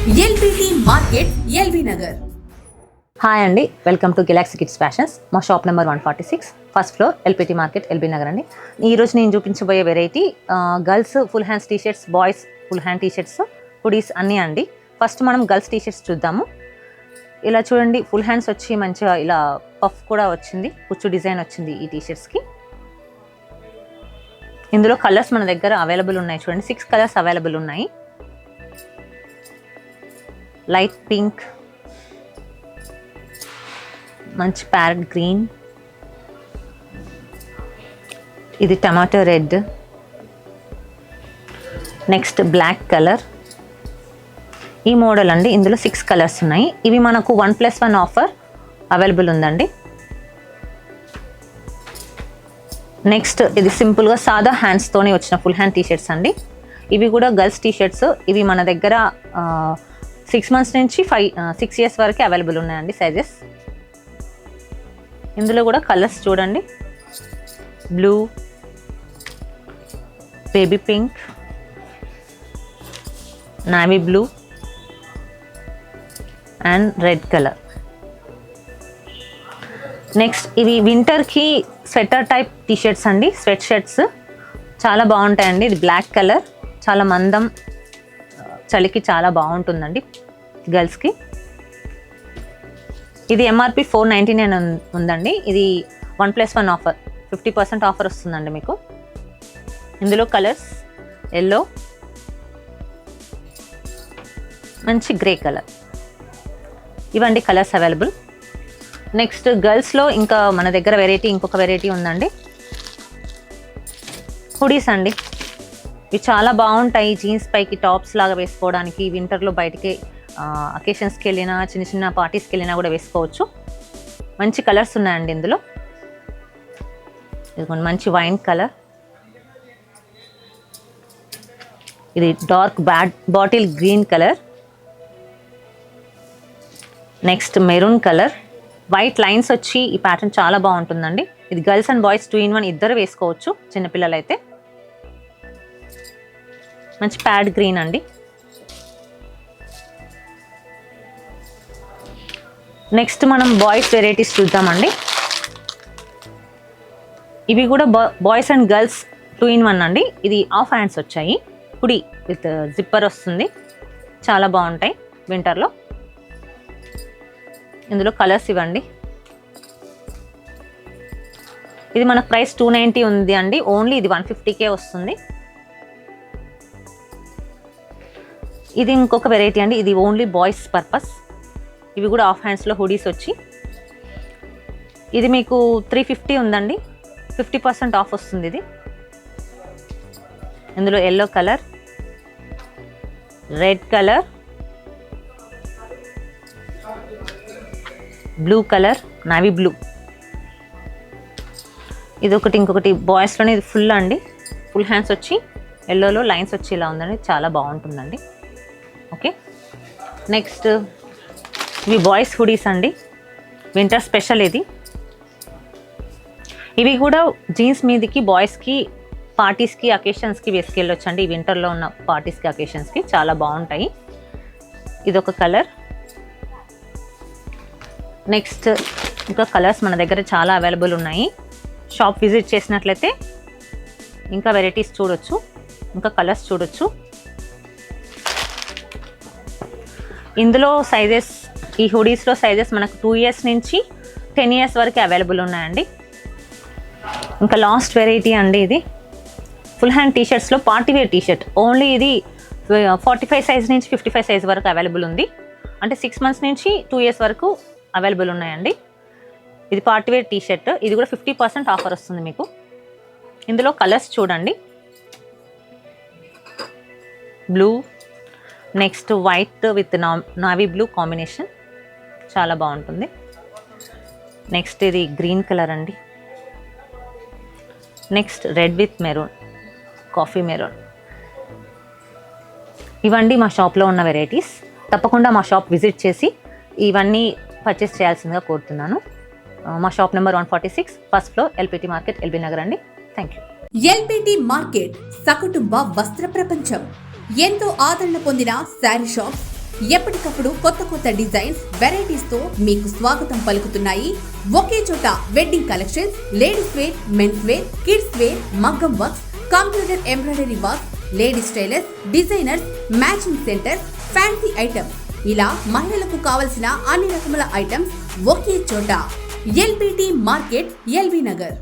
LBT market LB Nagar. Hi అండి, welcome to galaxy kids fashions. మా shop number 146, first floor, LPT market, LB Nagar అండి. ఈరోజు నేను చూపించబోయే variety girls full hands T-shirts, boys full hand T-shirts, hoodies అన్నీ అండి. ఫస్ట్ మనం గర్ల్స్ టీషర్ట్స్ చూద్దాము. ఇలా చూడండి, ఫుల్ హ్యాండ్స్ వచ్చి మంచిగా ఇలా పఫ్ కూడా వచ్చింది, కుచ్చు డిజైన్ వచ్చింది ఈ టీషర్ట్స్కి. ఇందులో కలర్స్ మన దగ్గర అవైలబుల్ ఉన్నాయి. చూడండి, 6 కలర్స్ అవైలబుల్ ఉన్నాయి. లైట్ పింక్, మంచి ప్యారెట్ గ్రీన్, ఇది tomato red, next black colour. ఈ మోడల్ అండి. ఇందులో 6 కలర్స్ ఉన్నాయి. ఇవి మనకు 1+1 ఆఫర్ అవైలబుల్ ఉందండి. నెక్స్ట్ ఇది సింపుల్గా సాదా హ్యాండ్స్తోనే వచ్చిన ఫుల్ హ్యాండ్ టీషర్ట్స్ అండి. ఇవి కూడా గర్ల్స్ టీషర్ట్స్. ఇవి మన దగ్గర 6 months నుంచి 6 years వరకు అవైలబుల్ ఉన్నాయండి సైజెస్. ఇందులో కూడా కలర్స్ చూడండి, blue, baby pink, navy blue and red colour. Next ఇవి వింటర్కి స్వెటర్ టైప్ టీషర్ట్స్ అండి, స్వెట్ షర్ట్స్ చాలా బాగుంటాయండి. ఇది బ్లాక్ కలర్, చాలా మందం, చలికి చాలా బాగుంటుందండి గర్ల్స్కి. ఇది ఎంఆర్పి 499 ఉందండి. ఇది 1+1 ఆఫర్, 50% ఆఫర్ వస్తుందండి మీకు. ఇందులో కలర్స్ ఎల్లో, మంచి గ్రే కలర్, ఇవండి కలర్స్ అవైలబుల్. నెక్స్ట్ గర్ల్స్లో ఇంకా మన దగ్గర ఇంకొక వెరైటీ ఉందండి, హుడీస్ అండి. ఇవి చాలా బాగుంటాయి, జీన్స్ పైకి టాప్స్ లాగా వేసుకోవడానికి, వింటర్లో బయటికి అకేషన్స్కి వెళ్ళినా, చిన్న చిన్న పార్టీస్కి వెళ్ళినా కూడా వేసుకోవచ్చు. మంచి కలర్స్ ఉన్నాయండి ఇందులో. ఇదిగోండి, మంచి వైన్ కలర్, ఇది dark bottle green colour, next maroon colour. White lines వచ్చి ఈ ప్యాటర్న్ చాలా బాగుంటుందండి. ఇది గర్ల్స్ అండ్ బాయ్స్ 2-in-1 ఇద్దరు వేసుకోవచ్చు, చిన్నపిల్లలు అయితే. మంచి ప్యాడ్ గ్రీన్ అండి. నెక్స్ట్ మనం బాయ్స్ వెరైటీస్ చూద్దామండి. ఇవి కూడా బాయ్స్ అండ్ గర్ల్స్ 2-in-1 అండి. ఇది హాఫ్ హ్యాండ్స్ వచ్చాయి, హుడీ విత్ జిప్పర్ వస్తుంది, చాలా బాగుంటాయి వింటర్లో. ఇందులో కలర్స్ ఇవ్వండి. ఇది మన ప్రైస్ 290 ఉంది అండి, ఓన్లీ ఇది 150K వస్తుంది. ఇది ఇంకొక వెరైటీ అండి, ఇది ఓన్లీ బాయ్స్ పర్పస్. ఇవి కూడా హాఫ్ హ్యాండ్స్లో హుడీస్ వచ్చి, ఇది మీకు 350 ఉందండి, 50% ఆఫ్ వస్తుంది ఇది. ఇందులో yellow colour, red colour, blue colour, navy blue. ఇది ఒకటి, ఇంకొకటి బాయ్స్లోనే ఇది ఫుల్ అండి, ఫుల్ హ్యాండ్స్ వచ్చి ఎల్లోలో లైన్స్ వచ్చి ఇలా ఉందండి, చాలా బాగుంటుందండి. ఓకే, నెక్స్ట్ ఇవి బాయ్స్ హుడీస్ అండి, వింటర్ స్పెషల్ ఇది. ఇవి కూడా జీన్స్ మీదకి బాయ్స్కి పార్టీస్కి అకేషన్స్కి వేసుకెళ్ళొచ్చు అండి. ఈ వింటర్లో ఉన్న పార్టీస్కి అకేషన్స్కి చాలా బాగుంటాయి. ఇదొక కలర్. నెక్స్ట్ ఇంకా కలర్స్ మన దగ్గర చాలా అవైలబుల్ ఉన్నాయి. షాప్ విజిట్ చేసినట్లయితే ఇంకా వెరైటీస్ చూడొచ్చు, ఇంకా కలర్స్ చూడొచ్చు. ఇందులో సైజెస్, ఈ హుడీస్లో సైజెస్ మనకు 2 years నుంచి 10 years వరకు అవైలబుల్ ఉన్నాయండి. ఇంకా లాస్ట్ వెరైటీ అండి, ఇది ఫుల్ హ్యాండ్ టీషర్ట్స్లో పార్టీ వేర్ టీషర్ట్. ఓన్లీ ఇది 45 సైజ్ నుంచి 55 సైజ్ వరకు అవైలబుల్ ఉంది. అంటే 6 months నుంచి 2 years వరకు అవైలబుల్ ఉన్నాయండి. ఇది పార్టీ వేర్ టీషర్ట్, ఇది కూడా 50% ఆఫర్ వస్తుంది మీకు. ఇందులో కలర్స్ చూడండి, blue, next white with navy blue combination, చాలా బాగుంటుంది. నెక్స్ట్ ఇది గ్రీన్ కలర్ అండి. Next red with maroon, coffee maroon. ఇవన్నీ మా షాప్లో ఉన్న వెరైటీస్. తప్పకుండా మా షాప్ విజిట్ చేసి ఇవన్నీ పర్చేస్ చేయాల్సిందిగా కోరుతున్నాను. మా shop number 146, first floor, LPT market, LB Nagar అండి. Thank you. ఎల్బిటి మార్కెట్ సకుటుంబ వస్త్ర ప్రపంచం. ఎంతో ఆదరణ పొందిన శారీ షాప్, ఎప్పటికప్పుడు కొత్త డిజైన్స్, వెరైటీస్ తో మీకు స్వాగతం పలుకుతున్నాయి. ఒకే చోట wedding collections, ladies wear, men's wear, kids wear, మగ్గం works, computer embroidery work, ladies tailors, designers, matching centre, fancy items, ఇలా మహిళలకు కావలసిన అన్ని రకముల ఐటమ్స్ ఒకే చోట. LBT market, LB Nagar.